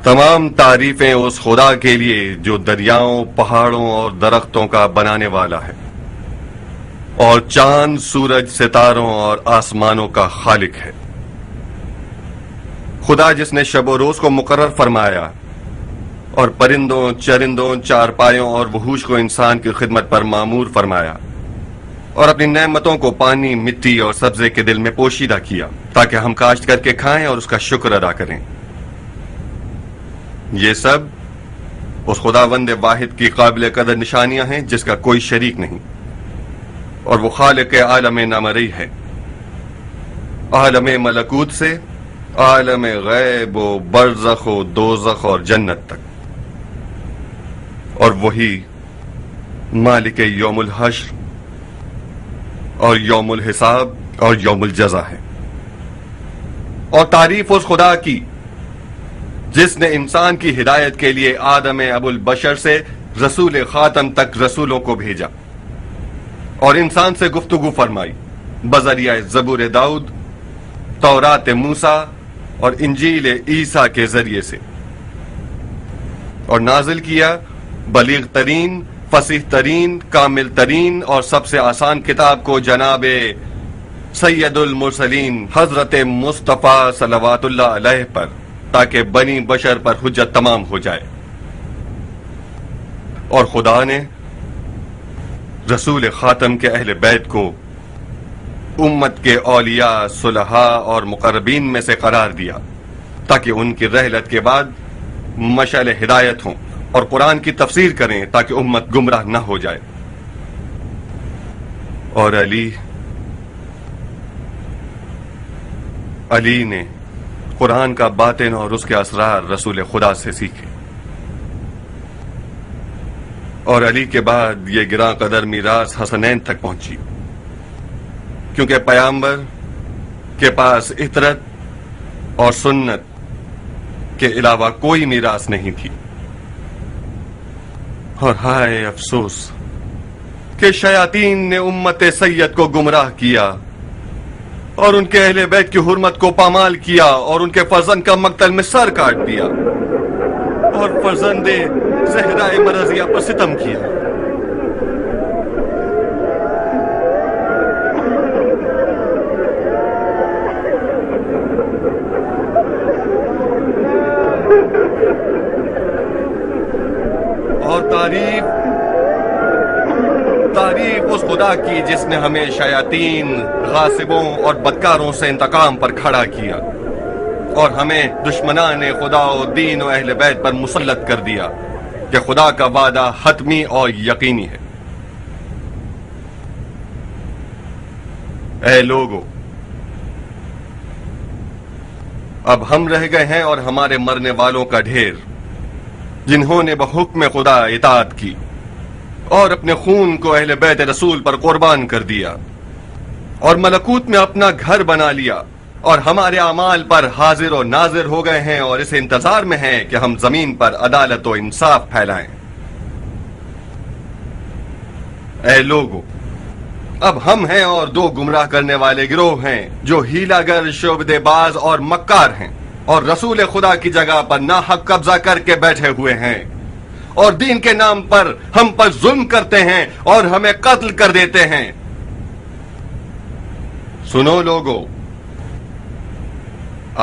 تمام تعریفیں اس خدا کے لیے جو دریاؤں، پہاڑوں اور درختوں کا بنانے والا ہے، اور چاند، سورج، ستاروں اور آسمانوں کا خالق ہے۔ خدا جس نے شب و روز کو مقرر فرمایا اور پرندوں، چرندوں، چارپایوں اور وحوش کو انسان کی خدمت پر مامور فرمایا، اور اپنی نعمتوں کو پانی، مٹی اور سبزے کے دل میں پوشیدہ کیا تاکہ ہم کاشت کر کے کھائیں اور اس کا شکر ادا کریں۔ یہ سب اس خداوند واحد کی قابل قدر نشانیاں ہیں جس کا کوئی شریک نہیں، اور وہ خالق عالم نامرئی ہے، عالم ملکوت سے عالم غیب و برزخ و دوزخ اور جنت تک، اور وہی مالک یوم الحشر اور یوم الحساب اور یوم الجزا ہے۔ اور تعریف اس خدا کی جس نے انسان کی ہدایت کے لیے آدم ابو البشر سے رسول خاتم تک رسولوں کو بھیجا اور انسان سے گفتگو فرمائی بذریعہ زبور داؤد، تورات موسیٰ اور انجیل عیسیٰ کے ذریعے سے، اور نازل کیا بلیغ ترین، فصیح ترین، کامل ترین اور سب سے آسان کتاب کو جناب سید المرسلین حضرت مصطفیٰ صلوات اللہ علیہ پر، تاکہ بنی بشر پر حجت تمام ہو جائے۔ اور خدا نے رسول خاتم کے اہل بیت کو امت کے اولیاء، صلحاء اور مقربین میں سے قرار دیا تاکہ ان کی رحلت کے بعد مشعل ہدایت ہوں اور قرآن کی تفسیر کریں تاکہ امت گمراہ نہ ہو جائے۔ اور علی نے قرآن کا باطن اور اس کے اسرار رسول خدا سے سیکھے، اور علی کے بعد یہ گراں قدر میراث حسنین تک پہنچی، کیونکہ پیغمبر کے پاس اطرت اور سنت کے علاوہ کوئی میراث نہیں تھی۔ اور ہائے افسوس کہ شیاطین نے امت سید کو گمراہ کیا اور ان کے اہل بیت کی حرمت کو پامال کیا اور ان کے فرزند کا مقتل میں سر کاٹ دیا اور فرزند زہرا مرضیہ پر ستم کیا۔ اور تعریف اس خدا کی جس نے ہمیں شیاطین، غاصبوں اور بدکاروں سے انتقام پر کھڑا کیا اور ہمیں دشمنان خدا و دین و اہل بیت پر مسلط کر دیا کہ خدا کا وعدہ حتمی اور یقینی ہے۔ اے لوگو، اب ہم رہ گئے ہیں اور ہمارے مرنے والوں کا ڈھیر، جنہوں نے بحکم خدا اطاعت کی اور اپنے خون کو اہل بیت رسول پر قربان کر دیا اور ملکوت میں اپنا گھر بنا لیا، اور ہمارے اعمال پر حاضر و ناظر ہو گئے ہیں اور اس انتظار میں ہیں کہ ہم زمین پر عدالت و انصاف پھیلائیں۔ اے لوگو، اب ہم ہیں اور دو گمراہ کرنے والے گروہ ہیں جو ہیلا گر، شعبدے باز اور مکار ہیں، اور رسول خدا کی جگہ پر ناحق قبضہ کر کے بیٹھے ہوئے ہیں، اور دین کے نام پر ہم پر ظلم کرتے ہیں اور ہمیں قتل کر دیتے ہیں۔ سنو لوگو،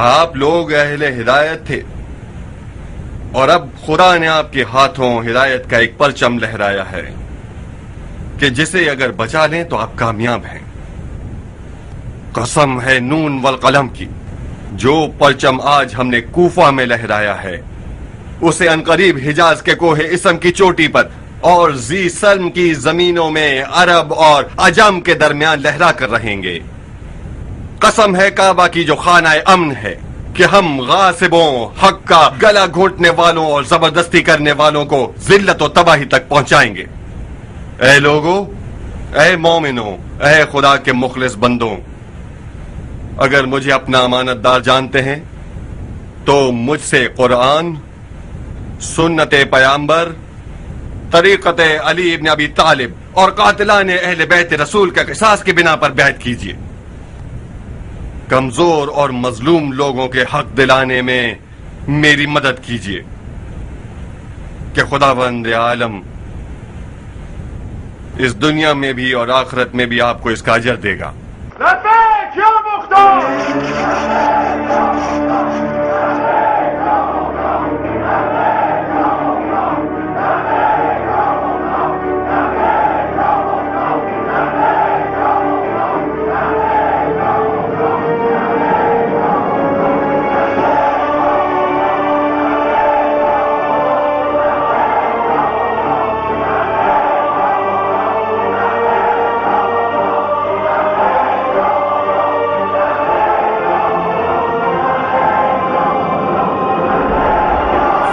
آپ لوگ اہل ہدایت تھے، اور اب خدا نے آپ کے ہاتھوں ہدایت کا ایک پرچم لہرایا ہے کہ جسے اگر بچا لیں تو آپ کامیاب ہیں۔ قسم ہے نون والقلم کی، جو پرچم آج ہم نے کوفہ میں لہرایا ہے اسے عنقریب حجاز کے کوہ اسم کی چوٹی پر اور ذی سلم کی زمینوں میں عرب اور عجم کے درمیان لہرا کر رہیں گے۔ قسم ہے کعبہ کی جو خانہ امن ہے کہ ہم غاصبوں، حق کا گلا گھونٹنے والوں اور زبردستی کرنے والوں کو ذلت و تباہی تک پہنچائیں گے۔ اے لوگو، اے مومنوں، اے خدا کے مخلص بندوں، اگر مجھے اپنا امانت دار جانتے ہیں تو مجھ سے قرآن، سنت پیغمبر، طریقت علی ابن ابی طالب اور قاتلان اہل بیت رسول کا قصاص کی بنا پر بیعت کیجیے۔ کمزور اور مظلوم لوگوں کے حق دلانے میں मेरी मदद कीजिए कि खुदावंद आलम इस दुनिया में भी और आखिरत में भी आपको इसका अजर देगा।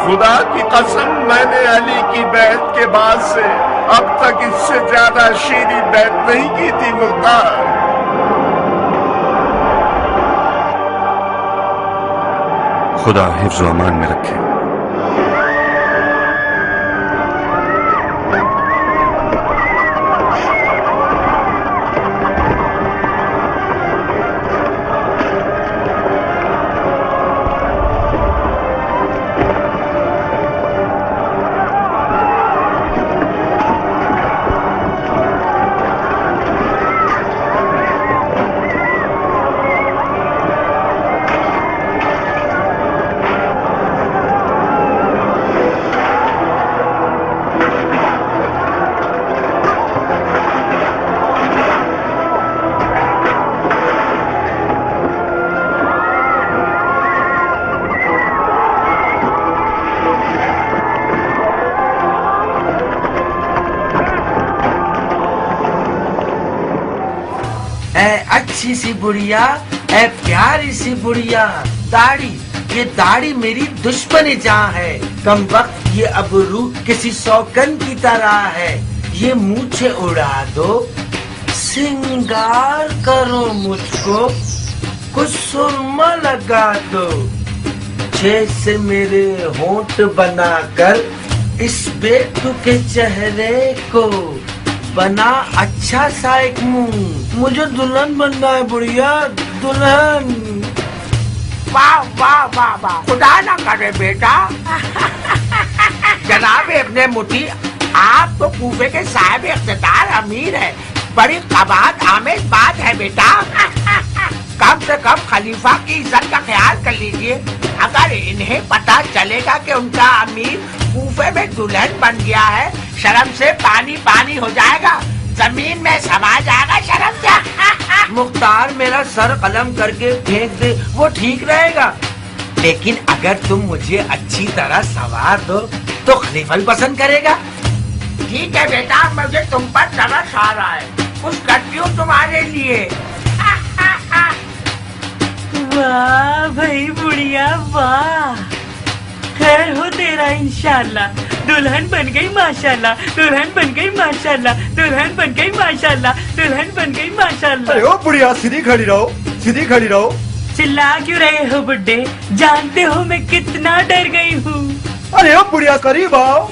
खुदा की कसम, मैंने अली की बैत के बाद से अब तक इससे ज्यादा शीरी बैत नहीं की थी मुख्तार। खुदा हिफ्ज़ व अमान में रखे। अच्छी सी बुढ़िया, ऐ प्यारी सी बुढ़िया, दाढ़ी, ये दाढ़ी मेरी दुश्मन जहाँ है। कम वक्त ये अबरू किसी सौकन की तरह है। ये मूछे उड़ा दो, सिंगार करो मुझको, कुछ सुरमा लगा दो, छे से मेरे होंठ बनाकर इस बेटू के चेहरे को बना अच्छा सा एक मुंह। मुझे दुल्हन बनना है बुढ़िया, दुल्हन। वाह वाह वाह वाह, खुदा ना करे बेटा। जनाब इब्ने मुती, आप तो कूफे के साहिब इख्तिदार अमीर है, बड़ी कबात आमेज बात है बेटा। कम से कम खलीफा की इज्जत का ख्याल कर लीजिए। अगर इन्हें पता चलेगा कि उनका अमीर कूफे में दुल्हन बन गया है, शर्म से पानी पानी हो जाएगा, जमीन में समा जाएगा शर्म से। मुख्तार मेरा सर कलम करके फेंक दे, वो ठीक रहेगा। लेकिन अगर तुम मुझे अच्छी तरह संवार दो तो खलीफा भी पसंद करेगा। ठीक है बेटा, मुझे तुम पर तरस आ रहा है, कुछ करती हूँ तुम्हारे लिए। वाह भाई बुढ़िया वाह, खैर हो तेरा इंशाल्लाह। दुल्हन बन गई माशाल्लाह, दुल्हन बन गई माशाल्लाह, दुल्हन बन गई माशाल्लाह, दुल्हन बन गई माशाल्लाह। अरे ओ बुढ़िया, सीधी खड़ी रहो, सीधी खड़ी रहो। चिल्ला क्यों रहे हो बुड्ढे, जानते हो मैं कितना डर गई हूँ। अरे ओ बुढ़िया, करीब आओ।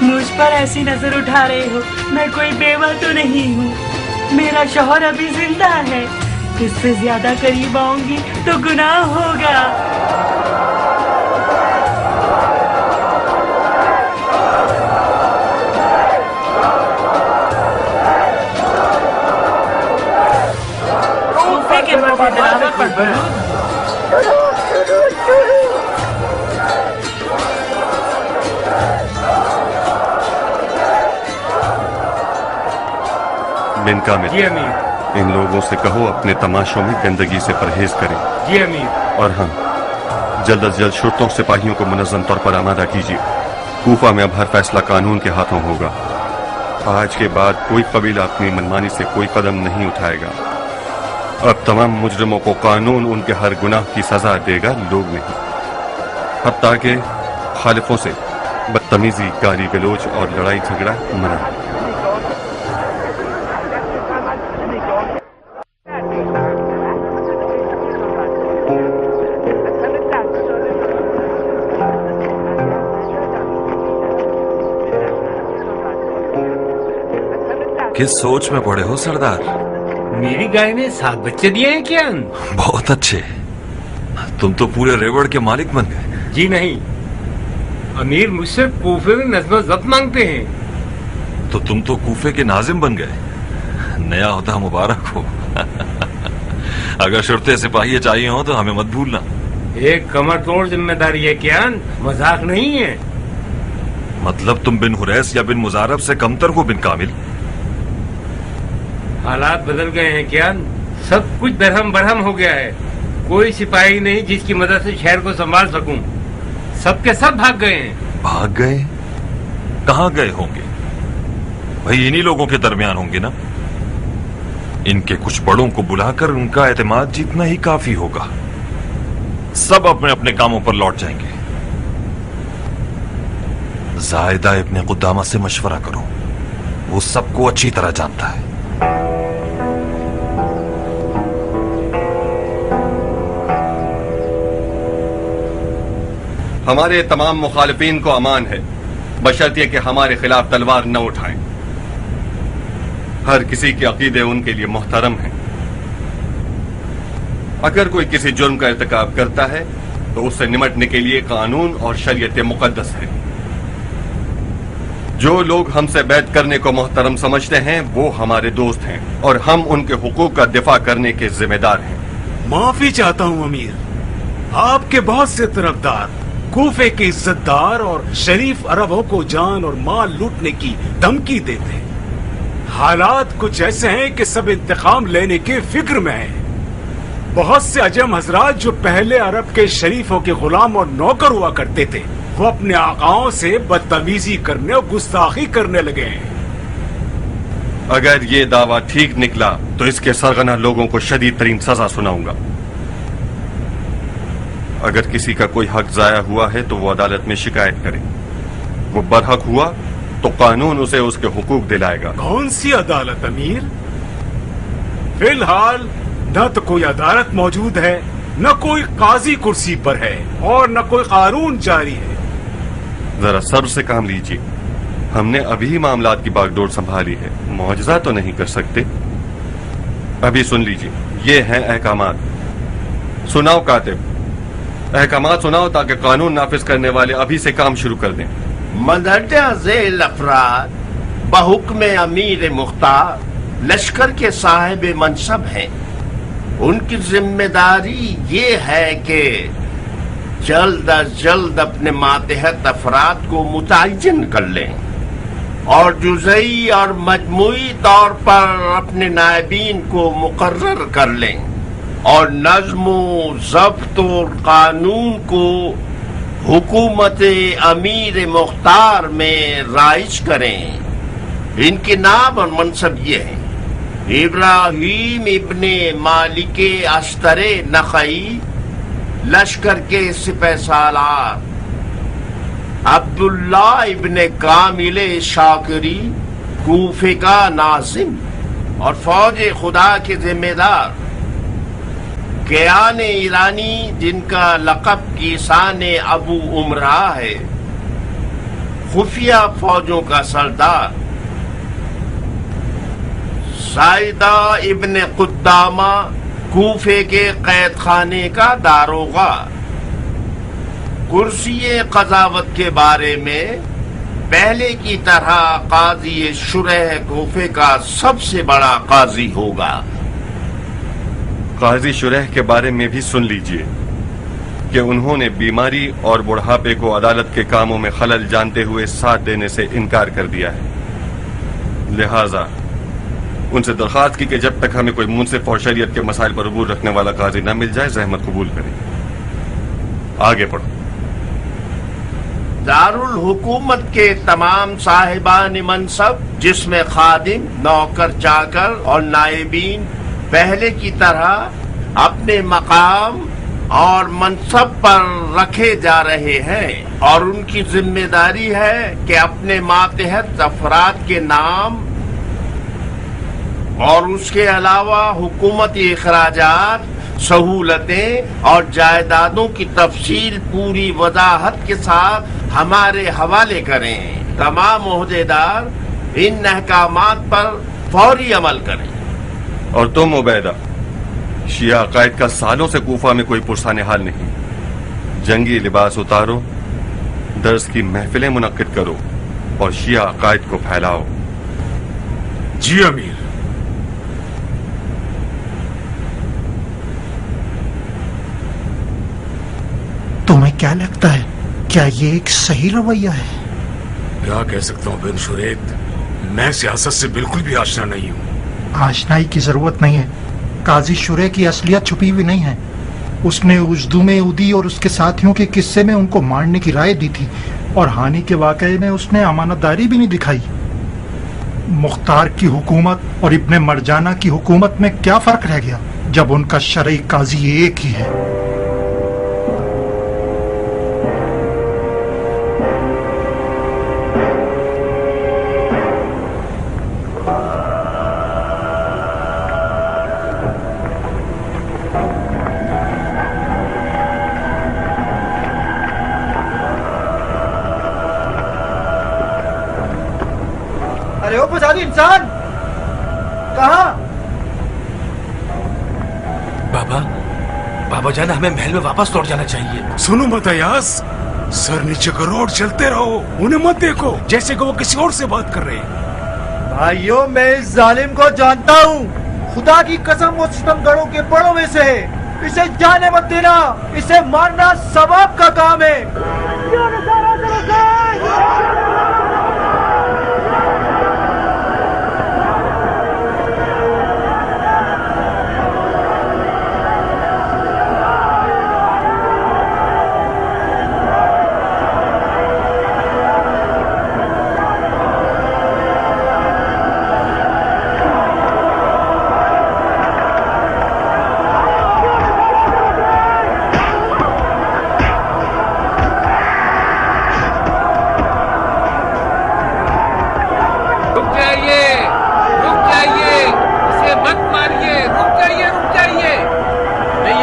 मुझ पर ऐसी नजर उठा रहे हो, मैं कोई बेवा तो नहीं हूँ, मेरा शौहर अभी जिंदा है। इससे ज्यादा करीब आऊंगी तो गुनाह होगा। कूफे के मर्द पर बिन कामिल, जी अमीर। इन लोगों से कहो अपने तमाशों में गंदगी से परहेज करें। जी अमीर। और हाँ, जल्द अज जल्द शुर्तों सिपाहियों को मुनज़्ज़म तौर पर आमादा कीजिए। कूफा में अब हर फैसला कानून के हाथों होगा। आज के बाद कोई कबीला अपनी मनमानी से कोई कदम नहीं उठाएगा। अब तमाम मुजरिमों को कानून उनके हर गुनाह की सजा देगा, लोग नहीं। हत्ता के खालिफों से बदतमीजी, गाली गलोच और लड़ाई झगड़ा मना। किस सोच में पड़े हो सरदार? मेरी गाय ने 7 बच्चे दिए हैं क्या? बहुत अच्छे। तुम तो पूरे रेवड़ के मालिक बन गए। जी नहीं, अमीर मुझसे कूफे में नज़्म ज़ब्त मांगते हैं। तो तुम तो कूफे के नाजिम बन गए। नया होता मुबारक हो। अगर शुरते सिपाही चाहिए हो तो हमें मत भूलना। एक कमर तोड़ जिम्मेदारी है कियान, मजाक नहीं है। मतलब तुम बिन हुरैस या बिन मुजारब से कमतर हो बिन कामिल? हालात बदल गए हैं कियान, सब कुछ दरहम बरहम हो गया है। कोई सिपाही नहीं जिसकी मदद से शहर को संभाल सकूं। सब के सब भाग गए हैं। भाग गए? कहाँ गए होंगे? भाई इन्हीं लोगों के दरमियान होंगे ना। इनके कुछ बड़ों को बुलाकर उनका एतमाद जीतना ही काफी होगा। सब अपने अपने कामों पर लौट जाएंगे। जायदा इब्ने कुदामा से मशवरा करो, वो सबको अच्छी तरह जानता है। हमारे तमाम मुखालिफिन को अमान है, बशर्ते कि हमारे खिलाफ तलवार न उठाएं। हर किसी के अकीदे उनके लिए मोहतरम हैं। अगर कोई किसी जुर्म का इर्तिकाब करता है तो उससे निमटने के लिए कानून और शरीयत मुकद्दस है। जो लोग हमसे बैत करने को मोहतरम समझते हैं वो हमारे दोस्त हैं और हम उनके हुकूक का दिफा करने के जिम्मेदार हैं। माफी चाहता हूँ अमीर, आपके बहुत से तरफदार कूफे के इज्जतदार और शरीफ अरबों को जान और माल लूटने की धमकी देते हैं। हालात कुछ ऐसे हैं कि सब इंतकाम लेने के फिक्र में हैं। बहुत से अजम हजरात जो पहले अरब के शरीफों के गुलाम और नौकर हुआ करते थे, वो अपने आकाओं से बदतमीजी करने और गुस्ताखी करने लगे हैं। अगर ये दावा ठीक निकला तो इसके सरगना लोगों को शदीद तरीन सजा सुनाऊंगा। अगर किसी का कोई हक जाया हुआ है तो वो अदालत में शिकायत करे। वो बरहक हुआ तो कानून उसे उसके हुकूक दिलाएगा। कौन सी अदालत अमीर? फिलहाल न तो कोई अदालत मौजूद है, न कोई काजी कुर्सी पर है और न कोई कानून जारी है। जरा सब्र से काम लीजिए, हमने अभी मामलात की बागडोर संभाली है, मौजज़ा तो नहीं कर सकते। अभी सुन लीजिए, ये हैं अहकामात। सुनाओ कातिब, अहकामात सुनाओ ताकि कानून नाफिज करने वाले अभी से काम शुरू कर दें। मंदरजा झेल अफराद बहुक्म अमीर मुख्तार लश्कर के साहिब मनसब हैं। उनकी जिम्मेदारी ये है कि जल्द अज जल्द अपने मातहत अफराद को मुतय्यन कर लें और जुज़ई और मजमूई तौर पर अपने नायबीन को मुकर्रर कर लें और नज़्म ज़ब्त और कानून को हुकूमत अमीर मुख्तार में राइज करें। इनके नाम और मनसब ये हैं: इब्राहिम इब्ने मालिके अस्तरे नखई लश्कर के सिपह सालार, अब्दुल्ला इब्ने कामिले शाकिरी कूफे का नाजिम और फौज खुदा के जिम्मेदार, कियान ईरानी जिनका लक़ब कीसान अबू उमरा है, खुफिया फौजों का सरदार, साइदा इब्ने कुद्दामा कूफे के कैद खाने का दारोगा। कुर्सी क़ज़ावत के बारे में पहले की तरह काजी शुरह कूफे का सबसे बड़ा काजी होगा। काजी शुरह के बारे में भी सुन लीजिए कि उन्होंने बीमारी और बुढ़ापे को अदालत के कामों में खलल जानते हुए साथ देने से इनकार कर दिया है। लिहाजा उनसे दरखास्त की कि जब तक हमें कोई मुंसिफ और शरीयत के मसाइल पर अबूर रखने वाला काजी न मिल जाए जहमत कबूल करें। आगे पढ़ो। दारुल हुकूमत के तमाम साहिबान मनसब जिसमें खादिम, नौकर चाकर और नायबीन पहले की तरह अपने मकाम और मनसब पर रखे जा रहे हैं और उनकी जिम्मेदारी है कि अपने मातहत अफराद के नाम और उसके अलावा हुकूमती इखराजात, सहूलतें और जायदादों की तफसील पूरी वजाहत के साथ हमारे हवाले करें। तमाम ओहदेदार इन अहकामात पर फौरी अमल करें। और तुम उबैदा, शिया अकायद का सालों से कूफा में कोई पुरसाने हाल नहीं। जंगी लिबास उतारो, दर्स की महफिलें मुनक्किद करो और शिया अकायद को फैलाओ। जी अमीर। तुम्हें क्या लगता है, क्या ये एक सही रवैया है? क्या कह सकता हूँ बिन शुरैत, मैं सियासत से बिल्कुल भी आशना नहीं हूँ। आशनाई की जरूरत नहीं है। काजी शुरे की असलियत छुपी हुई नहीं है। उसने उजदुमे उदी और उसके साथियों के किस्से में उनको मारने की राय दी थी और हानि के वाकये में उसने अमानतदारी भी नहीं दिखाई। मुख्तार की हुकूमत और इब्ने मरजाना की हुकूमत में क्या फर्क रह गया जब उनका शरई काजी एक ही है। अरे ओ फसादी इंसान, कहाँ? बाबा जान, हमें महल में वापस लौट जाना चाहिए। सुनो मत अयाज, सर नीचे करो और चलते रहो। उन्हें मत देखो जैसे कि वो किसी और से बात कर रहे हैं। भाइयों, मैं इस जालिम को जानता हूँ। खुदा की कसम वो सितमगढ़ों के बड़ों में से है। इसे जाने मत देना, इसे मारना सवाब का काम है।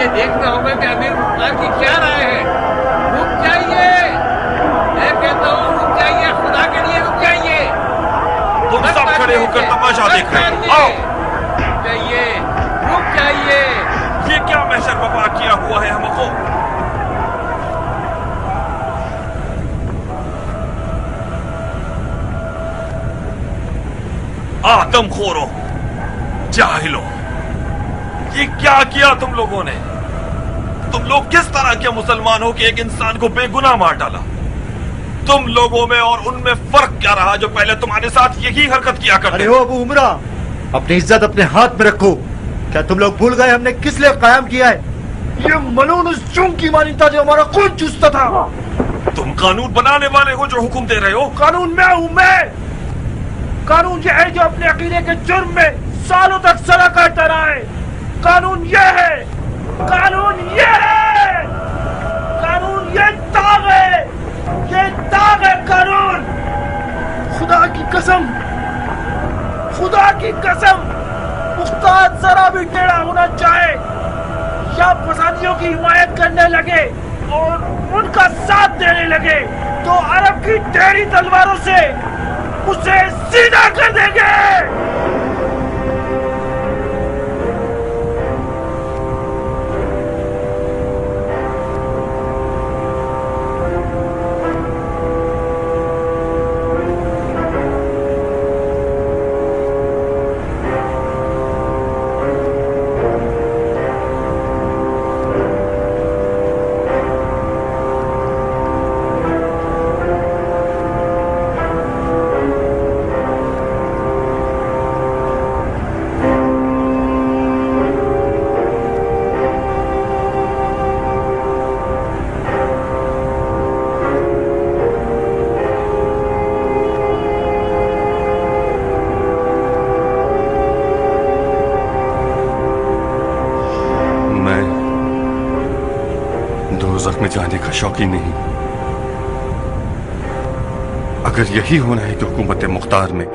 देखना होगा कि अमीर मुख्तार की क्या राय है। रुक जाइए, मैं कहता हूँ रुक जाइए, खुदा के लिए रुक जाइए। तुम सब खड़े होकर तमाशा देख रहे हो। आओ, रुक जाइए, रुक जाइए। ये क्या महशर बर्पा किया हुआ है हमको? आदमखोरों, जाहिलों, ये क्या किया तुम लोगों ने? तुम लोग किस तरह के मुसलमान हो कि एक इंसान को बेगुनाह मार डाला? तुम लोगों में और उनमें फर्क क्या रहा जो पहले तुम्हारे साथ यही हरकत किया करते? अरे ओ अबू उमरा, अपनी इज्जत अपने हाथ में रखो। क्या तुम लोग भूल गए हमने किस लिए कायम किया है? ये मलून उस चूंग की मानी था जो हमारा खून चूसता था। तुम कानून बनाने वाले हो जो हुक्म दे रहे हो? कानून में हूं मैं। कानून ये है जो अपने अकीदे के जुर्म में सालों तक सजा काटता रहा है। कानून ये है, कानून ये है, कानून ये दाग है, ये दाग है कानून। खुदा की कसम, खुदा की कसम, मुख्तार जरा भी टेढ़ा होना चाहे या फसादियों की हिमायत करने लगे और उनका साथ देने लगे तो अरब की टेढ़ी तलवारों से उसे सीधा कर देंगे। दोज़ख में जाने का शौकीन नहीं। अगर यही होना है कि हुकूमत मुख्तार में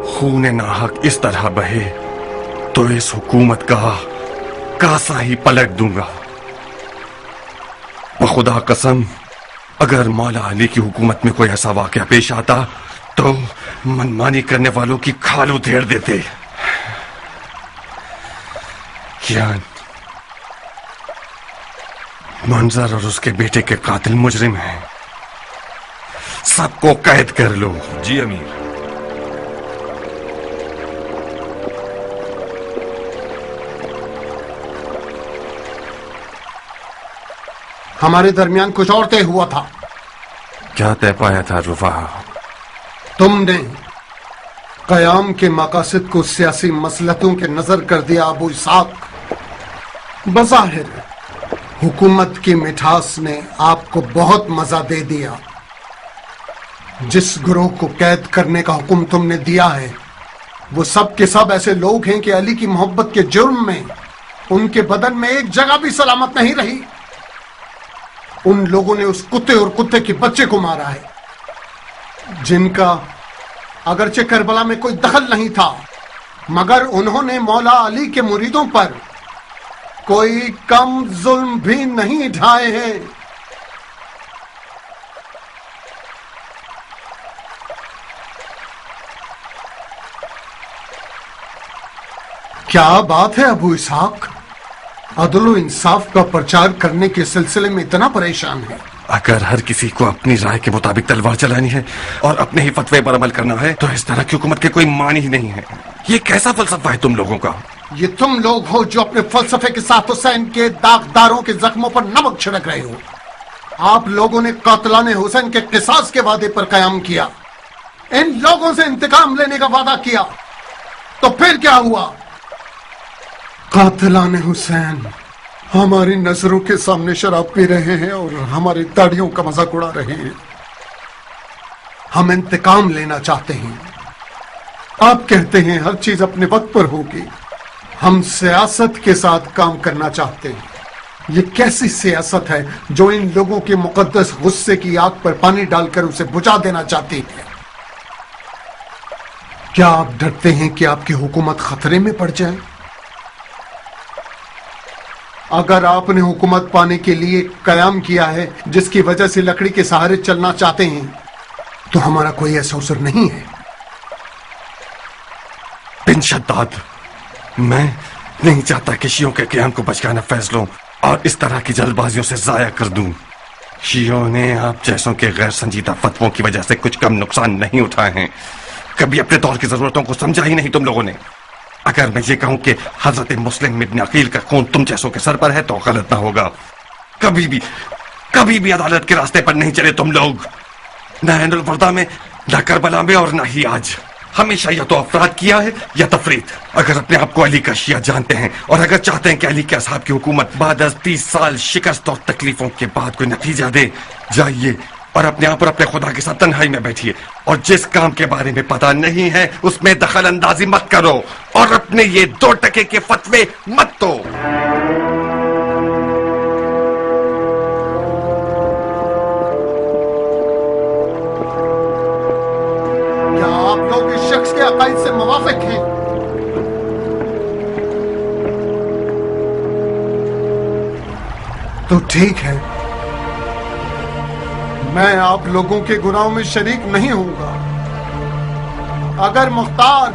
खून नाहक इस तरह बहे तो इस हुकूमत का कासा ही पलट दूंगा। बखुदा कसम, अगर मौला अली की हुकूमत में कोई ऐसा वाक़या पेश आता तो मनमानी करने वालों की खाल उधेड़ देते। कियान, मंजर और उसके बेटे के कातिल मुजरिम हैं। सबको कैद कर लो। जी अमीर। हमारे दरमियान कुछ और तय हुआ था। क्या तय पाया था रुफाहा? तुमने कयाम के मकासद को सियासी मसलहतों के नजर कर दिया अबू इसहाक। बज़ाहिर हुकूमत की मिठास ने आपको बहुत मजा दे दिया। जिस गिरोह को कैद करने का हुक्म तुमने दिया है वो सब के सब ऐसे लोग हैं कि अली की मोहब्बत के जुर्म में उनके बदन में एक जगह भी सलामत नहीं रही। उन लोगों ने उस कुत्ते और कुत्ते के बच्चे को मारा है जिनका अगरचे करबला में कोई दखल नहीं था, मगर उन्होंने मौला अली के मुरीदों पर कोई कम जुल्म भी नहीं ढाए हैं। क्या बात है अबू इसहाक, अदल इंसाफ का प्रचार करने के सिलसिले में इतना परेशान है? अगर हर किसी को अपनी राय के मुताबिक तलवार चलानी है और अपने ही फतवे पर अमल करना है तो इस तरह की हुकूमत के कोई मान ही नहीं है। ये कैसा फलसफा है तुम लोगों का? ये तुम लोग हो जो अपने फलसफे के साथ हुसैन के दागदारों के जख्मों पर नमक छिड़क रहे हो। आप लोगों ने कातिलाने हुसैन के किसास के वादे पर कयाम किया, इन लोगों से इंतकाम लेने का वादा किया, तो फिर क्या हुआ? कातिलाने हुसैन हमारी नजरों के सामने शराब पी रहे हैं और हमारी दाढ़ियों का मजाक उड़ा रहे हैं। हम इंतकाम लेना चाहते हैं। आप कहते हैं हर चीज अपने वक्त पर होगी। हम सियासत के साथ काम करना चाहते हैं। ये कैसी सियासत है जो इन लोगों के मुकद्दस गुस्से की आग पर पानी डालकर उसे बुझा देना चाहती है? क्या आप डरते हैं कि आपकी हुकूमत खतरे में पड़ जाए? अगर आपने हुकूमत पाने के लिए कयाम किया है जिसकी वजह से लकड़ी के सहारे चलना चाहते हैं तो हमारा कोई ऐसा अवसर नहीं है। बिन शद्दाद, मैं नहीं चाहता कि शियों के क़याम को बचकाना फैसलों और इस तरह की जल्दबाजियों से जाया कर दूं। शियों ने आप जैसों के गैर संजीदा फतवों की वजह से कुछ कम नुकसान नहीं उठाए हैं। कभी अपने दौर की जरूरतों को समझा ही नहीं तुम लोगों ने। अगर मैं ये कहूं कि हजरत मुस्लिम इब्न अकील का खून तुम जैसों के सर पर है तो गलत ना होगा। कभी भी अदालत के रास्ते पर नहीं चले तुम लोग, न ऐनुल वर्दा में, न करबला में और न ही आज। हमेशा या तो अफराद किया है या तफरीत। अगर अपने आप को अली का शिया जानते हैं और अगर चाहते हैं कि अली के असहाब की हुकूमत बाद 30 साल शिकस्त और तकलीफों के बाद कोई नतीजा दे, जाइए और अपने आप और अपने खुदा के साथ तन्हाई में बैठिए और जिस काम के बारे में पता नहीं है उसमें दखल अंदाजी मत करो और अपने ये 2 टके के फतवे मत दो। क्या आप लोग इस शख्स के अकायद से मुवाफिक हैं? तो ठीक है, मैं आप लोगों के गुनाहों में शरीक नहीं होऊंगा। अगर मुख्तार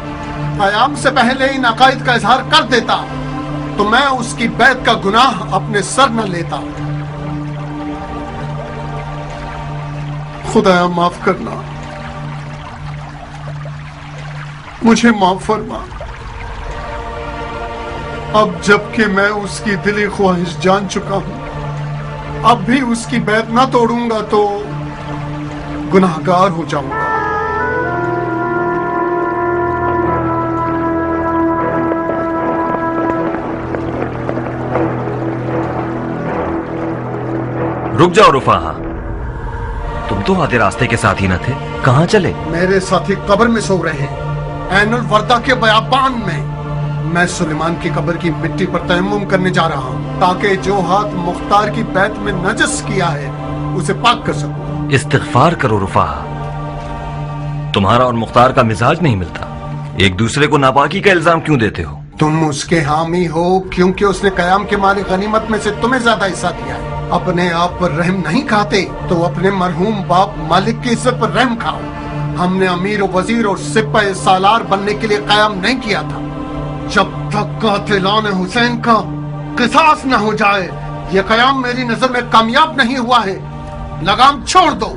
कयाम से पहले इन अकायद का इजहार कर देता तो मैं उसकी बैत का गुनाह अपने सर न लेता। खुदाया माफ करना, मुझे माफ फरमा। अब जबकि मैं उसकी दिली ख्वाहिश जान चुका हूं, अब भी उसकी बैत ना तोड़ूंगा तो गुनाहगार हो जाऊंगा। रुक जाओ रुफाहा, तुम तो आधे रास्ते के साथी न थे, कहां चले? मेरे साथी कब्र में सो रहे हैं, ऐनुल वर्दा के बयाबान में। मैं सुलेमान की कब्र की मिट्टी पर तयम्मुम करने जा रहा हूँ ताकि जो हाथ मुख्तार की बैत में नजस किया है उसे पाक कर सकूं। इस्तिग़फ़ार करो रुफाहा, तुम्हारा और मुख्तार का मिजाज नहीं मिलता। एक दूसरे को नापाकी का इल्जाम क्यों देते हो? तुम उसके हामी हो क्योंकि उसने कयाम के मारे गनीमत में से तुम्हें ज्यादा हिस्सा दिया है। अपने आप पर रहम नहीं खाते तो अपने मरहूम बाप मालिक की इज्जत पर रहम खाओ। हमने अमीर वजीर और सिपाही सालार बनने के लिए कयाम नहीं किया था। जब तक कातिलान हुसैन का किसास न हो जाए ये कयाम मेरी नजर में कामयाब नहीं हुआ है। लगाम छोड़ दो।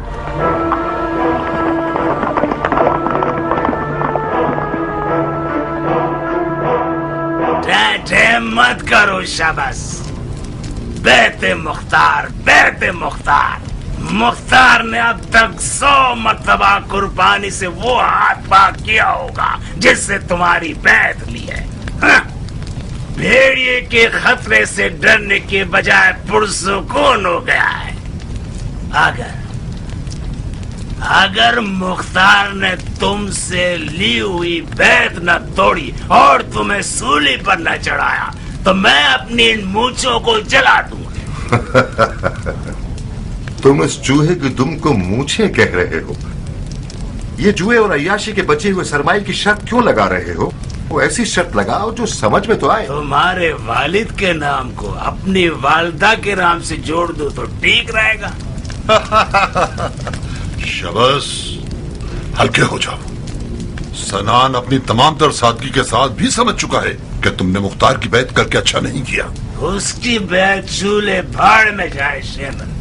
मत करो शाबाश। बैते मुख्तार, बैते मुख्तार। मुख्तार ने अब तक 100 मरतबा कुर्बानी से वो हाथ पाक किया होगा जिससे तुम्हारी बैत ली है। हाँ? भेड़िए के खतरे से डरने के बजाय पुरसुकून हो गया है। अगर मुख्तार ने तुमसे ली हुई बैत न तोड़ी और तुम्हें सूली पर न चढ़ाया तो मैं अपनी इन मूंछों को जला दूंगा। तुम इस चूहे की दुम को मूंछें कह रहे हो? ये जुए और अय्याशी के बचे हुए सरमाए की शर्त क्यों लगा रहे हो? वो ऐसी शर्त लगाओ जो समझ में तो आए। तुम्हारे वालिद के नाम को अपनी वालदा के नाम से जोड़ दो तो ठीक रहेगा। शाबाश, हल्के हो जाओ। सनान अपनी तमाम तर सादगी के साथ भी समझ चुका है कि तुमने मुख्तार की बैत करके अच्छा नहीं किया। उसकी बैत चूल्हे भाड़ में जाए शेमन।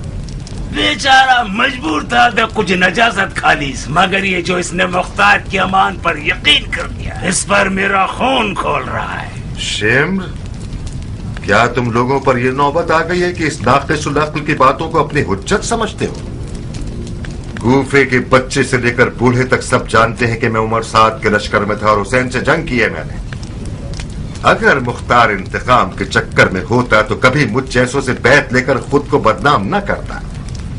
बेचारा मजबूर था तो कुछ नजासत खा ली, मगर ये जो इसने मुख्तार की अमान पर यकीन कर दिया, इस पर मेरा खून खोल रहा है। शेम्र, क्या तुम लोगों पर यह नौबत आ गई है कि इस नाक़िसुल अक्ल की बातों को अपनी हुज्जत समझते हो? कूफे के बच्चे से लेकर बूढ़े तक सब जानते हैं कि मैं उमर साद के लश्कर में था और हुसैन से जंग की है मैंने। अगर मुख्तार इंतकाम के चक्कर में होता तो कभी मुझ जैसों से बैत लेकर खुद को बदनाम न करता।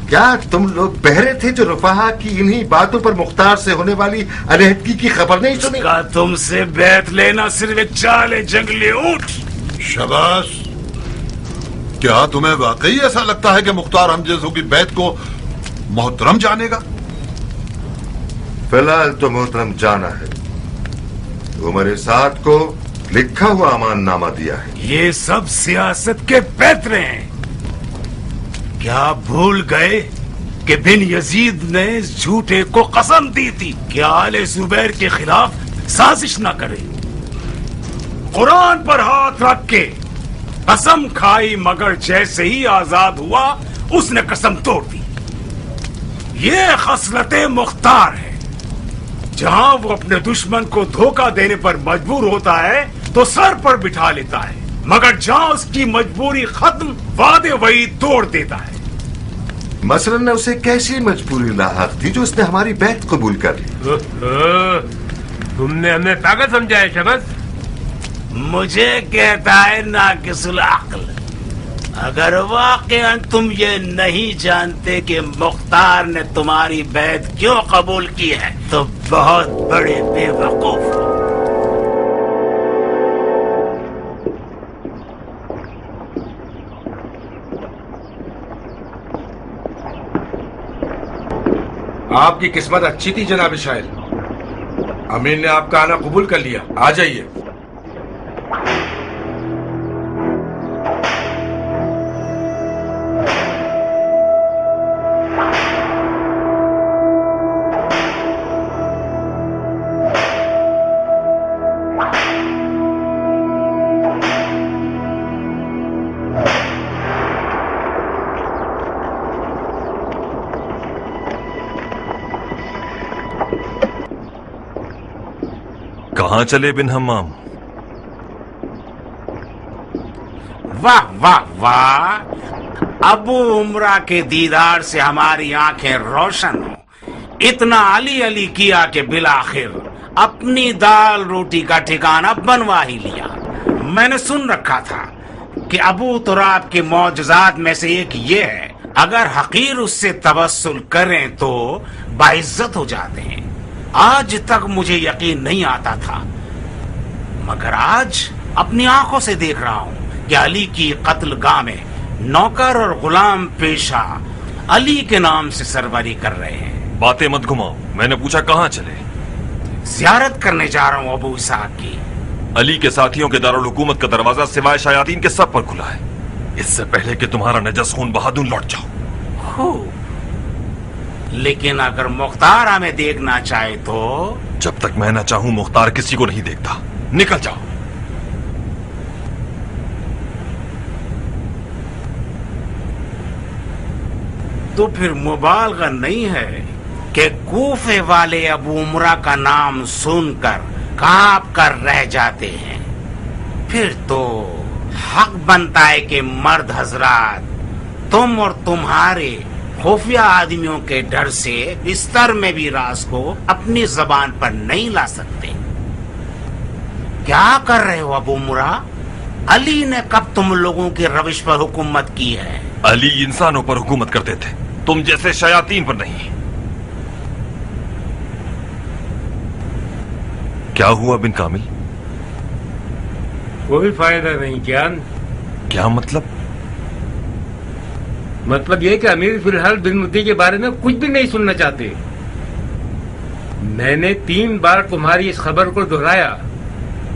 क्या तुम लोग बहरे थे जो रुफाहा की इन्हीं बातों पर मुख्तार से होने वाली अलहदगी की खबर नहीं सुनी? तुमसे बैत लेना सिर्फ एक चाल है जंगली ऊंट। शाबाश। क्या तुम्हें वाकई ऐसा लगता है कि मुख्तार हम जैसों की बैत को मोहतरम जानेगा? फिलहाल तो मोहतरम जाना है। उमर साद को लिखा हुआ अमाननामा दिया है। ये सब सियासत के पैतरे हैं। क्या भूल गए कि बिन यजीद ने इस झूठे को कसम दी थी कि आले जुबैर के खिलाफ साजिश न करे। कुरान पर हाथ रख के कसम खाई, मगर जैसे ही आजाद हुआ उसने कसम तोड़ दी। ये खसलते मुख्तार है। जहां वो अपने दुश्मन को धोखा देने पर मजबूर होता है तो सर पर बिठा लेता है, मगर जहां उसकी मजबूरी खत्म वादे वही तोड़ देता है। मसलन उसे कैसी मजबूरी लाहक थी जो उसने हमारी बैत कबूल कर ली? तुमने हमें पागल समझा है शबस? मुझे कहता है नाकिसुल अक्ल। अगर वाकई तुम ये नहीं जानते कि मुख्तार ने तुम्हारी बैत क्यों कबूल की है तो बहुत बड़े बेवकूफ हो। आपकी किस्मत अच्छी थी जनाब शायर। अमीर ने आपका आना कबूल कर लिया। आ जाइए। कहां चले बिन हम्माम? वाह वाह वाह। अबू उमरा के दीदार से हमारी आंखें रोशन हो। इतना अली अली किया कि बिलाखिर अपनी दाल रोटी का ठिकाना बनवा ही लिया। मैंने सुन रखा था कि अबू तुराब के मौजज़ात में से एक ये है, अगर हकीर उससे तवस्सुल करें तो बाइज्जत हो जाते हैं। आज तक मुझे यकीन नहीं आता था, मगर आज अपनी आंखों से देख रहा हूं कि अली की कत्ल गाह में नौकर और गुलाम पेशा अली के नाम से सरबरी कर रहे हैं। बातें मत घुमाओ। मैंने पूछा कहां चले? ज़ियारत करने जा रहा हूं अबू इसहाक की। अली के साथियों के दारुल हुकूमत का दरवाजा सिवाय शयातीन के सब पर खुला है। इससे पहले कि तुम्हारा नजस खून बहा दूं, लौट जाओ। लेकिन अगर मुख्तार हमें देखना चाहे तो? जब तक मैं न चाहूं मुख्तार किसी को नहीं देखता। निकल जाओ। तो फिर मुबालगा नहीं है कि कूफे वाले अबू उमरा का नाम सुनकर कांप कर रह जाते हैं। फिर तो हक बनता है कि मर्द हजरात तुम और तुम्हारे खुफिया आदमियों के डर से बिस्तर में भी राज को अपनी जबान पर नहीं ला सकते। क्या कर रहे हो अबू उमरा? अली ने कब तुम लोगों की रविश पर हुकूमत की है? अली इंसानों पर हुकूमत करते थे, तुम जैसे शयातीन पर नहीं। क्या हुआ बिन कामिल? कोई फायदा नहीं ज्ञान। क्या मतलब? मतलब ये कि अमीर फिलहाल बिन मुद्दी के बारे में कुछ भी नहीं सुनना चाहते। मैंने 3 बार तुम्हारी इस खबर को दोहराया,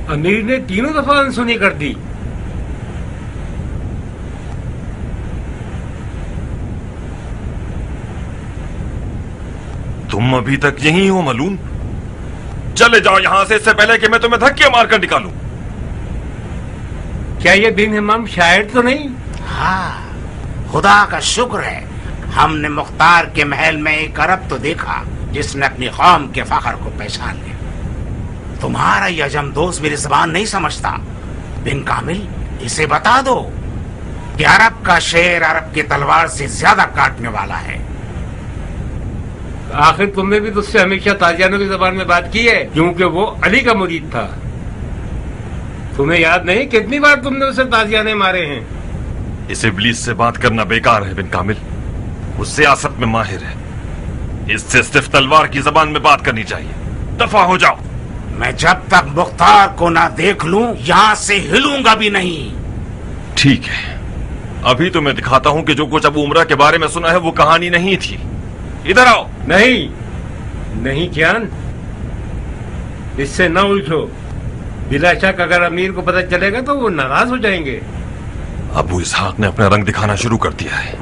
अमीर ने तीनों दफा अनसुनी कर दी। तुम अभी तक यहीं हो मलून? चले जाओ यहां से, इससे पहले कि मैं तुम्हें धक्के मारकर निकालूं। क्या ये बिन इमाम शायर तो नहीं? हाँ, खुदा का शुक्र है हमने मुख्तार के महल में एक अरब तो देखा जिसने अपनी कौम के फख्र को पहचान लिया। तुम्हारा यह अजम दोस्त मेरी जबान नहीं समझता। बिन कामिल, इसे बता दो कि अरब का शेर अरब की तलवार से ज्यादा काटने वाला है। आखिर तुमने भी तो उससे हमेशा ताजियानों की जबान में बात की है, क्योंकि वो अली का मुरीद था। तुम्हें याद नहीं कितनी बार तुमने उसे ताजियाने मारे हैं? इस इब्लीस से बात करना बेकार है बिन कामिल, वो सियासत में माहिर है। इससे सिर्फ तलवार की जबान में बात करनी चाहिए। दफा हो जाओ। मैं जब तक मुख्तार को ना देख लूं यहाँ से हिलूंगा भी नहीं। ठीक है, अभी तो मैं दिखाता हूं कि जो कुछ अबू उमरा के बारे में सुना है वो कहानी नहीं थी। इधर आओ। नहीं नहीं ज्ञान, इससे न उलझो। बिला शक अगर अमीर को पता चलेगा तो वो नाराज हो जाएंगे। अबू इसहाक ने अपना रंग दिखाना शुरू कर दिया है।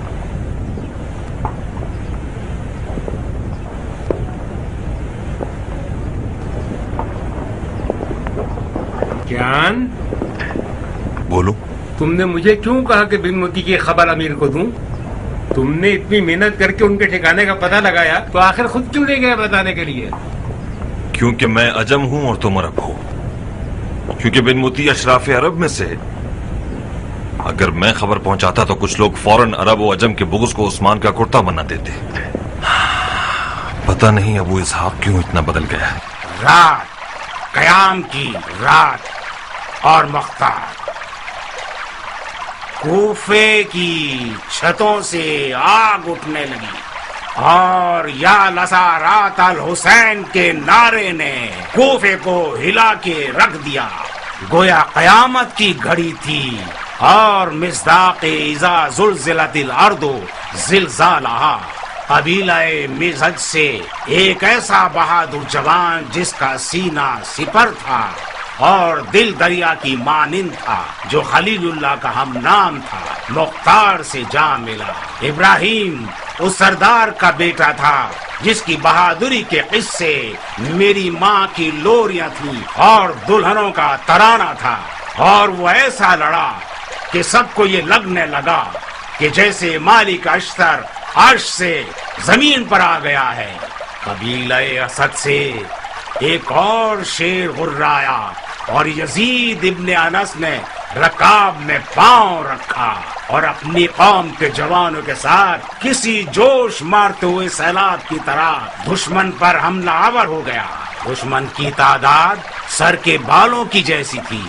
ज्ञान, बोलो। तुमने मुझे क्यों कहा कि बिन मोती की खबर अमीर को दूं? तुमने इतनी मेहनत करके उनके ठिकाने का पता लगाया, तो आखिर खुद क्यों ले गया बताने के लिए? क्योंकि मैं अजम हूं और तुम अरब हो। क्योंकि बिन मोती अशराफ अरब में से। अगर मैं खबर पहुंचाता तो कुछ लोग फौरन अरब और अजम के बुग़्ज़ को उस्मान का कुर्ता बना देते। पता नहीं अबू इसहाक क्यों इतना बदल गया है। रात, कयाम की रात और मुख्तार, कूफे की छतों से आग उठने लगी और या लसारात अल हुसैन के नारे ने कूफे को हिला के रख दिया। गोया कयामत की घड़ी थी और मिस्दाक़े इज़ा ज़ुल्ज़िलतिल अर्दु ज़िलज़ालहा। कबीलाए मिज़हज से एक ऐसा बहादुर जवान जिसका सीना सिपर था और दिल दरिया की मानिंद था, जो खलीलुल्लाह का हम नाम था, मुख्तार से जा मिला। इब्राहिम उस सरदार का बेटा था जिसकी बहादुरी के किस्से मेरी माँ की लोरियां थी और दुल्हनों का तराना था। और वो ऐसा लड़ा कि सबको ये लगने लगा कि जैसे मालिक अश्तर अर्श से जमीन पर आ गया है। कबीले असद से एक और शेर गुर्राया और यजीद इब्ने अनस ने रकाब में पांव रखा और अपनी कौम के जवानों के साथ किसी जोश मारते हुए सैलाब की तरह दुश्मन पर हमला आवर हो गया। दुश्मन की तादाद सर के बालों की जैसी थी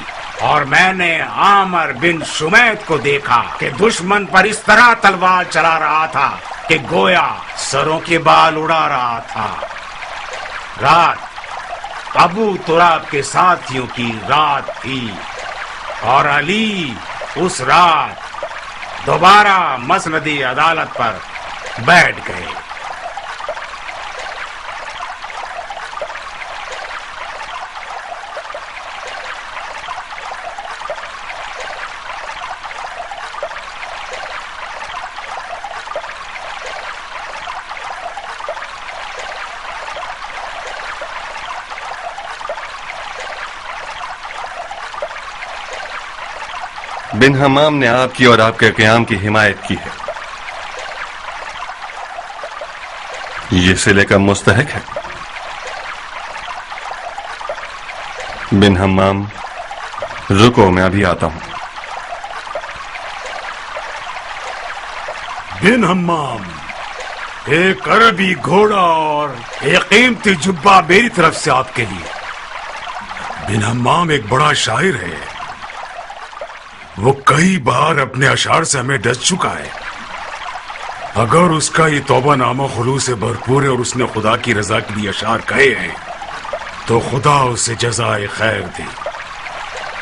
और मैंने आमर बिन शुमैत को देखा कि दुश्मन पर इस तरह तलवार चला रहा था कि गोया सरों के बाल उड़ा रहा था। रात अबू तुराब के साथियों की रात थी और अली उस रात दोबारा मसनदी अदालत पर बैठ गए। बिन हमाम ने आपकी और आपके क़याम की हिमायत की है। یہ صلے کا مستحق ہے. بن حمام رکو، میں ابھی آتا ہوں. بن حمام، ایک عربی گھوڑا اور ایک قیمتی جبہ میری طرف سے آپ کے لیے. بن حمام ایک بڑا شاعر ہے، وہ کئی بار اپنے اشعار سے ہمیں ڈس چکا ہے. اگر اس کا یہ توبہ نامہ خلوص سے بھرپور ہے اور اس نے خدا کی رضا کے لیے اشعار کہے ہیں تو خدا اسے جزائے خیر دے.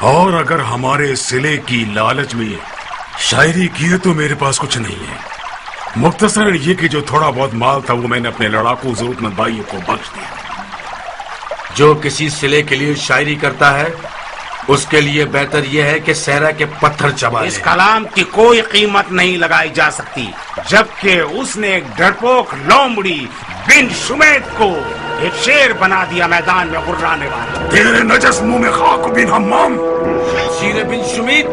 اور اگر ہمارے صلے کی لالچ میں شاعری کی ہے تو میرے پاس کچھ نہیں ہے. مختصراً یہ کہ جو تھوڑا بہت مال تھا وہ میں نے اپنے لڑاکو ضرورت مند بھائیوں کو بخش دیا. جو کسی صلے کے لیے شاعری کرتا ہے اس کے لیے بہتر یہ ہے کہ صحرا کے پتھر چبا لے. اس کلام کی کوئی قیمت نہیں لگائی جا سکتی جبکہ اس نے ایک ڈرپوک لومڑی بن شمید کو ایک شیر بنا دیا میدان میں غرانے والا. تیرے نجس منہ میں خاک بن حمام. شیر بن شمید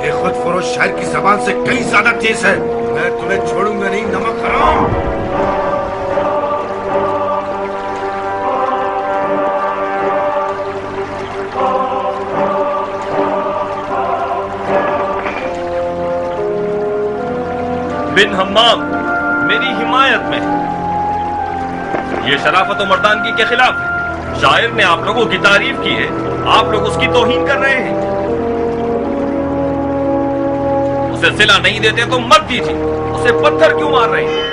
یہ خود فروش شاعر کی زبان سے کئی زیادہ تیز ہے. میں تمہیں چھوڑوں گا نہیں، نمک حرام. بن حمام میری حمایت میں، یہ شرافت و مردانگی کے خلاف ہے. شاعر نے آپ لوگوں کی تعریف کی ہے، آپ لوگ اس کی توہین کر رہے ہیں. اسے صلہ نہیں دیتے تو مت دیجیے. اسے پتھر کیوں مار رہے ہیں؟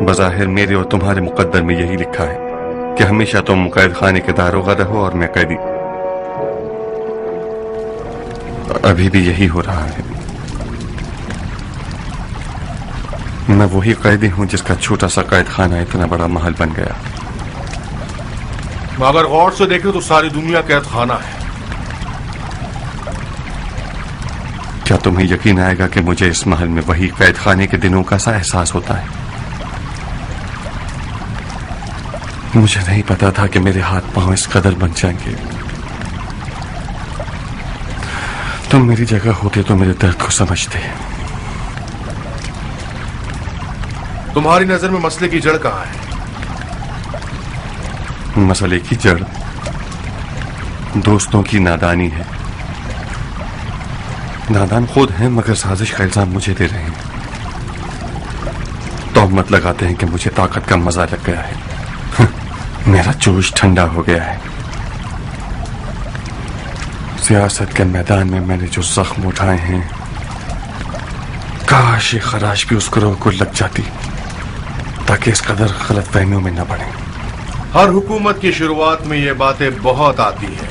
بظاہر میرے اور تمہارے مقدر میں یہی لکھا ہے کہ ہمیشہ تم قید خانے کے داروغہ رہو اور میں قیدی. ابھی بھی یہی ہو رہا ہے. میں وہی قیدی ہوں جس کا چھوٹا سا قید خانہ اتنا بڑا محل بن گیا. اگر غور سے دیکھیں تو ساری دنیا قید خانہ ہے. کیا تمہیں یقین آئے گا کہ مجھے اس محل میں وہی قید خانے کے دنوں کا سا احساس ہوتا ہے؟ مجھے نہیں پتا تھا کہ میرے ہاتھ پاؤں اس قدر بن جائیں گے. تم میری جگہ ہوتے تو میرے درد کو سمجھتے. تمہاری نظر میں مسئلے کی جڑ کہاں ہے؟ مسئلے کی جڑ دوستوں کی نادانی ہے. نادان خود ہیں مگر سازش کا الزام مجھے دے رہے ہیں. تہمت لگاتے ہیں کہ مجھے طاقت کا مزہ لگ گیا ہے. میرا جوش ٹھنڈا ہو گیا ہے. سیاست کے میدان میں نے جو زخم اٹھائے ہیں کاش یہ خراش بھی اس گروہ کو لگ جاتی تاکہ اس قدر غلط فہمیوں میں نہ بڑھیں. ہر حکومت کی شروعات میں یہ باتیں بہت آتی ہیں.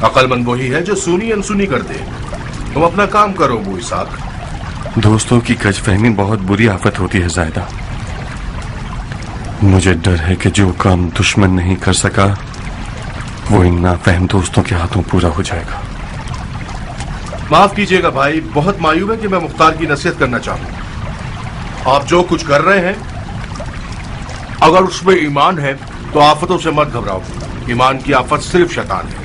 عقل مند وہی ہے جو سنی انسنی کر دے. تم اپنا کام کرو ابو اسحاق. دوستوں کی کج فہمی بہت بری آفت ہوتی ہے زائدہ. مجھے ڈر ہے کہ جو کام دشمن نہیں کر سکا وہ ان نافہم دوستوں کے ہاتھوں پورا ہو جائے گا. معاف کیجیے گا بھائی، بہت مایوب ہے کہ میں مختار کی نصیحت کرنا چاہوں. آپ جو کچھ کر رہے ہیں اگر اس میں ایمان ہے تو آفتوں سے مت گھبراؤ. ایمان کی آفت صرف شیطان ہے.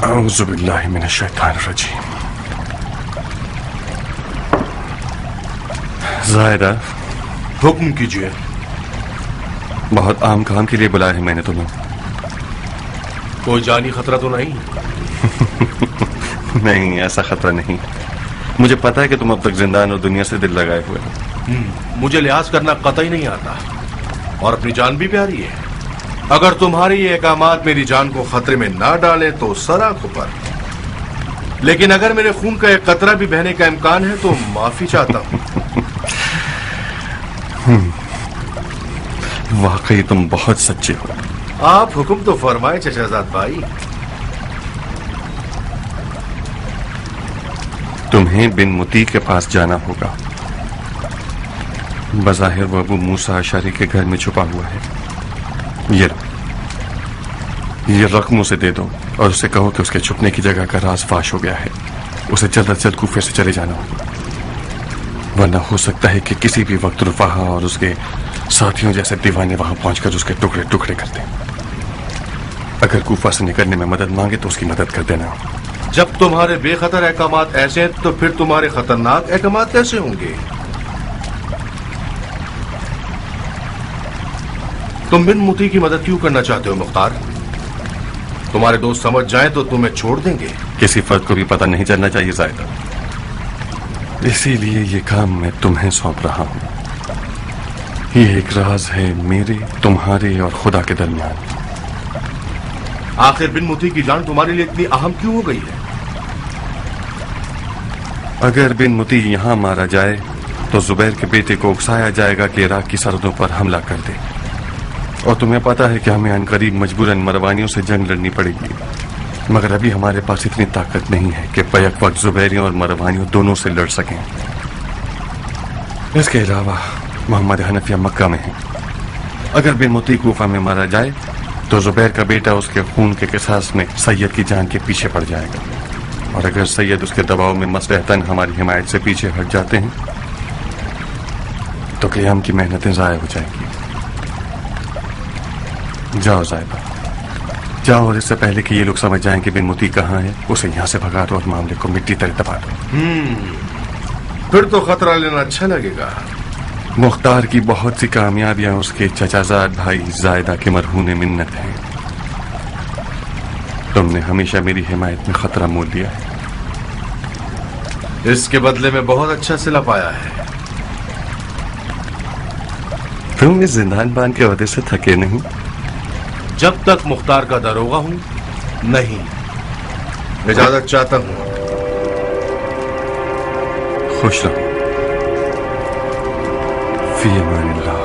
اعوذ باللہ من الشیطان الرجیم. زائدہ، حکم کیجیے. بہت عام کام کے لیے بلایا ہے میں نے تمہیں. کوئی جانی خطرہ تو نہیں؟ نہیں، ایسا خطرہ نہیں. مجھے پتا ہے کہ تم اب تک زندان اور دنیا سے دل لگائے ہوئے ہو. مجھے لحاظ کرنا قطعی نہیں آتا اور اپنی جان بھی پیاری ہے. اگر تمہارے یہ احکامات میری جان کو خطرے میں نہ ڈالیں تو سراخ پر، لیکن اگر میرے خون کا ایک قطرہ بھی بہنے کا امکان ہے تو معافی چاہتا ہوں. واقعی تم بہت سچے ہو. آپ حکم تو فرمائے چچا زاد بھائی. تمہیں بن متی کے پاس جانا ہوگا. بظاہر وہ ابو موسیٰ اشعری کے گھر میں چھپا ہوا ہے. یہ رقم اسے دے دو اور اسے کہو کہ اس کے چھپنے کی جگہ کا راز فاش ہو گیا ہے. اسے جلد از جلد کوفے سے چلے جانا ہوگا، ورنہ ہو سکتا ہے کہ کسی بھی وقت رفاہا اور اس کے ساتھیوں جیسے دیوانے وہاں پہنچ کر اس کے ٹکڑے ٹکڑے کر دیں. اگر کوفہ سے نکلنے میں مدد مانگے تو اس کی مدد کر دینا. جب تمہارے بے خطر احکامات ایسے ہیں تو پھر تمہارے خطرناک احکامات کیسے ہوں گے؟ تم بن متی کی مدد کیوں کرنا چاہتے ہو مختار؟ تمہارے دوست سمجھ جائیں تو تمہیں چھوڑ دیں گے. کسی فرد کو بھی پتہ نہیں چلنا چاہیے زائدہ، اسی لیے یہ کام میں تمہیں سونپ رہا ہوں. یہ ایک راز ہے میرے، تمہارے اور خدا کے درمیان. آخر بن متی کی جان تمہارے لیے اتنی اہم کیوں ہو گئی ہے؟ اگر بن متی یہاں مارا جائے تو زبیر کے بیٹے کو اکسایا جائے گا کہ عراق کی سرحدوں پر حملہ کر دے، اور تمہیں پتا ہے کہ ہمیں عنقریب مجبوراً مروانیوں سے جنگ لڑنی پڑے گی. مگر ابھی ہمارے پاس اتنی طاقت نہیں ہے کہ بیک وقت زبیریوں اور مروانیوں دونوں سے لڑ سکیں. اس کے علاوہ محمد حنفیہ مکہ میں ہیں. اگر بن متی کوفہ میں مارا جائے تو زبیر کا بیٹا اس کے خون کے قصاص میں سید کی جان کے پیچھے پڑ جائے گا، اور اگر سید اس کے دباؤ میں مصلحتاً ہماری حمایت سے پیچھے ہٹ جاتے ہیں تو قیام کی محنتیں ضائع ہو جائیں گی. جاؤ زائبہ، جاؤ، اور اس سے پہلے کہ یہ لوگ سمجھ جائیں کہ بن متی کہاں ہے اسے یہاں سے بھگا دو اور معاملے کو مٹی تلے دبا دو. پھر تو خطرہ لینا اچھا لگے گا. مختار کی بہت سی کامیابیاں اس کے چچا زاد بھائی زائدہ کے مرہون منت ہیں. تم نے ہمیشہ میری حمایت میں خطرہ مول لیا ہے. اس کے بدلے میں بہت اچھا صلہ پایا ہے. تم اس زندان بان کے عہدے سے تھکے نہیں؟ جب تک مختار کا داروغہ ہوں نہیں. اجازت چاہتا ہوں. خوش رہو. فی امان اللہ.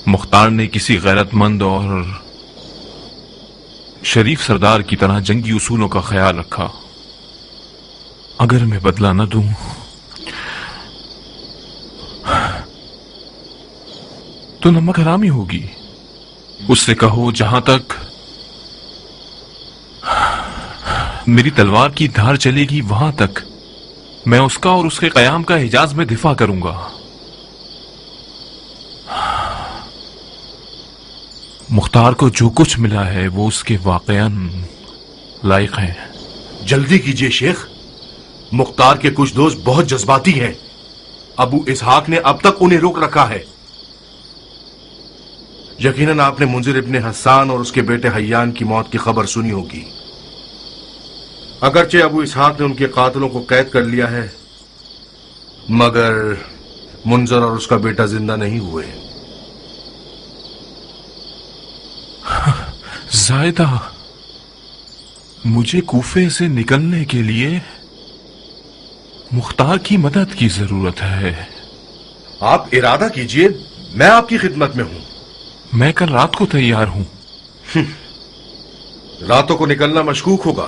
مختار نے کسی غیرت مند اور شریف سردار کی طرح جنگی اصولوں کا خیال رکھا. اگر میں بدلہ نہ دوں تو نمک حرامی ہوگی. اس سے کہو جہاں تک میری تلوار کی دھار چلے گی وہاں تک میں اس کا اور اس کے قیام کا حجاز میں دفاع کروں گا. مختار کو جو کچھ ملا ہے وہ اس کے واقعاً لائق ہیں. جلدی کیجئے شیخ، مختار کے کچھ دوست بہت جذباتی ہیں. ابو اسحاق نے اب تک انہیں روک رکھا ہے. یقیناً آپ نے منذر ابن حسان اور اس کے بیٹے حیان کی موت کی خبر سنی ہوگی. اگرچہ ابو اسحاق نے ان کے قاتلوں کو قید کر لیا ہے مگر منظر اور اس کا بیٹا زندہ نہیں ہوئے. زائدہ، مجھے کوفے سے نکلنے کے لیے مختار کی مدد کی ضرورت ہے. آپ ارادہ کیجئے، میں آپ کی خدمت میں ہوں. میں کل رات کو تیار ہوں. راتوں کو نکلنا مشکوک ہوگا.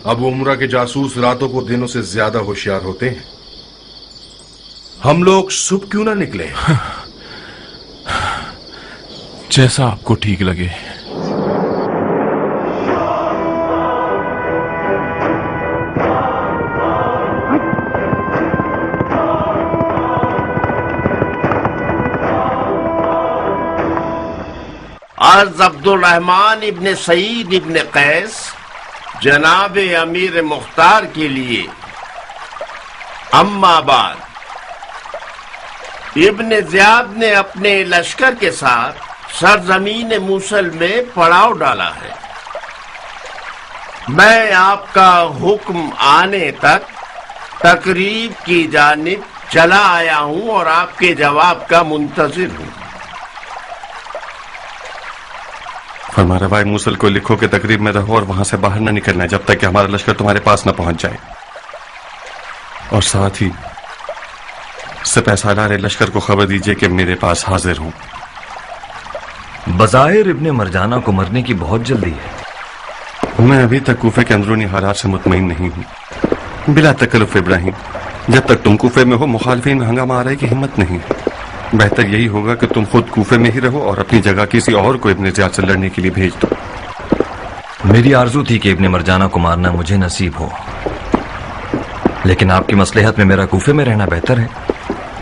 ابو عمرہ کے جاسوس راتوں کو دنوں سے زیادہ ہوشیار ہوتے ہیں. ہم لوگ صبح کیوں نہ نکلے؟ جیسا آپ کو ٹھیک لگے. عرض عبد الرحمن ابن سعید ابن قیس جناب امیر مختار کے لیے अम्मा बाद इब्न ज़ियाद ने अपने लश्कर के साथ सरजमीन मूसल में पड़ाव डाला है। मैं आपका हुक्म आने तक तकरीब की जानिब चला आया हूं और आपके जवाब का मुंतजिर हूं। फरमारवाए मूसल को लिखो कि तकरीब में रहो और वहां से बाहर न निकलना जब तक कि हमारा लश्कर तुम्हारे पास न पहुंच जाए, और साथ ही सिपहसालार लश्कर को खबर दीजिए कि मेरे पास हाजिर हूं। बज़ाहिर इब्ने मरजाना को मरने की बहुत जल्दी है। मैं अभी तक कूफे के अंदरूनी हालात से मुतमईन नहीं हूं। बिला तकल्लुफ इब्राहिम, जब तक तुम कूफे में हो मुखालिफिन में हंगामा आने की हिम्मत नहीं। बेहतर यही होगा कि तुम खुद कूफे में ही रहो और अपनी जगह किसी और को इब्ने ज़ियाद से लड़ने के लिए भेज दो। मेरी आरजू थी कि इब्ने मरजाना को मारना मुझे नसीब हो, लेकिन आपकी मसलहत में मेरा कूफे में रहना बेहतर है,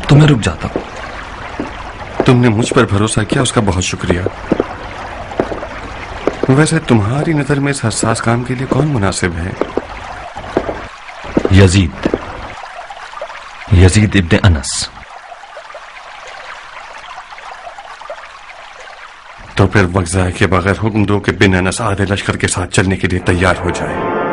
तो मैं रुक जाता हूं। तुमने मुझ पर भरोसा किया, उसका बहुत शुक्रिया। वैसे तुम्हारी नजर में इस हसास काम के लिए कौन मुनासिब है? यजीद इब्ने अनस। तो फिर वक्त ज़ाय के बगैर हुक्म दो कि बिन अनस आधे लश्कर के साथ चलने के लिए तैयार हो जाए।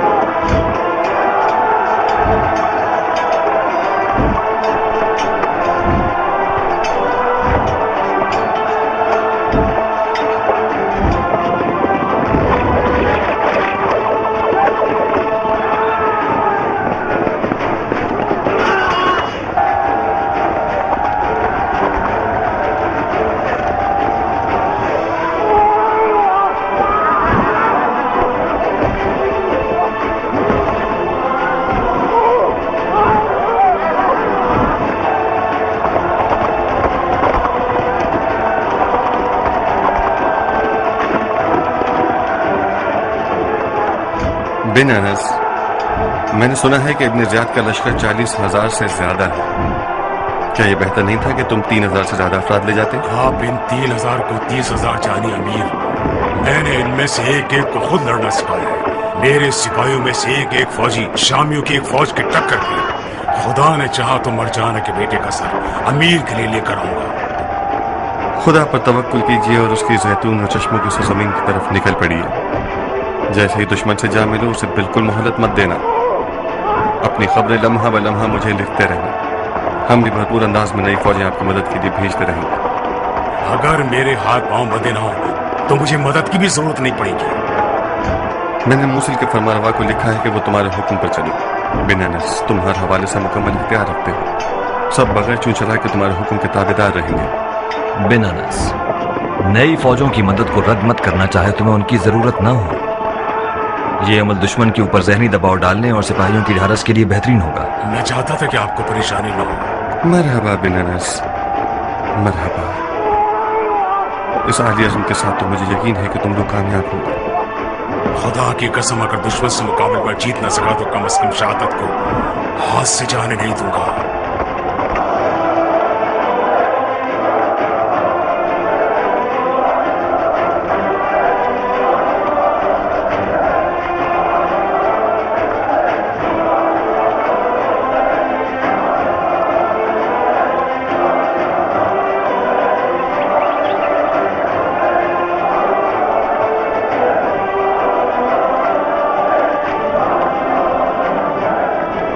बिन अनस, मैंने सुना है कि इब्ने ज़ियाद का लश्कर 40,000 से ज्यादा है। क्या यह बेहतर नहीं था कि तुम 3,000 से ज्यादा अफराद ले जाते? आप इन 3,000 को 30,000 जानिए अमीर। मैंने इनमें से एक एक को खुद लड़ना सिखाया है। मेरे सिपाहियों में से एक एक फौजी शामियों की एक फौज की टक्कर की। खुदा ने चाहा तो मरजाना के बेटे का सर अमीर के लिए लेकर आऊंगा। खुदा पर तवक्कुल कीजिए और उसकी जैतून और चश्मों की सरजमीन की तरफ निकल पड़िए। जैसे ही दुश्मन से जा मिलो उसे बिल्कुल मोहलत मत देना। अपनी खबरें लम्हा ब लम्हा मुझे लिखते रहना। हम भी भरपूर अंदाज में नई फौजें आपकी मदद के लिए भेजते रहेंगे। अगर मेरे हाथ पांव बंधे ना हो तो मुझे मदद की भी जरूरत नहीं पड़ेगी। मैंने मूसल के फरमारवा को लिखा है कि वो तुम्हारे हुक्म पर चले। बिन अनस, तुम हर हवाले से मुकम्मल इख्तियार रखते हो। सब बगैर चूं चला के तुम्हारे हुक्म के ताबेदार रहेंगे। बिन अनस, नई फौजों की मदद को रद्द मत करना चाहे तुम्हें उनकी जरूरत न हो। ये अमल दुश्मन के ऊपर जहनी दबाव डालने और सिपाहियों की ढारस के लिए बेहतरीन होगा। मैं चाहता था कि आपको परेशानी न हो। मरहबा बिन अनस, मरहबा। इस आली अज़्म के साथ तो मुझे यकीन है कि तुम लोग कामयाब होगे। खुदा की कसम, अगर दुश्मन से मुकाबले पर जीत न सका तो कम से कम शहादत को हाथ से जाने नहीं दूंगा।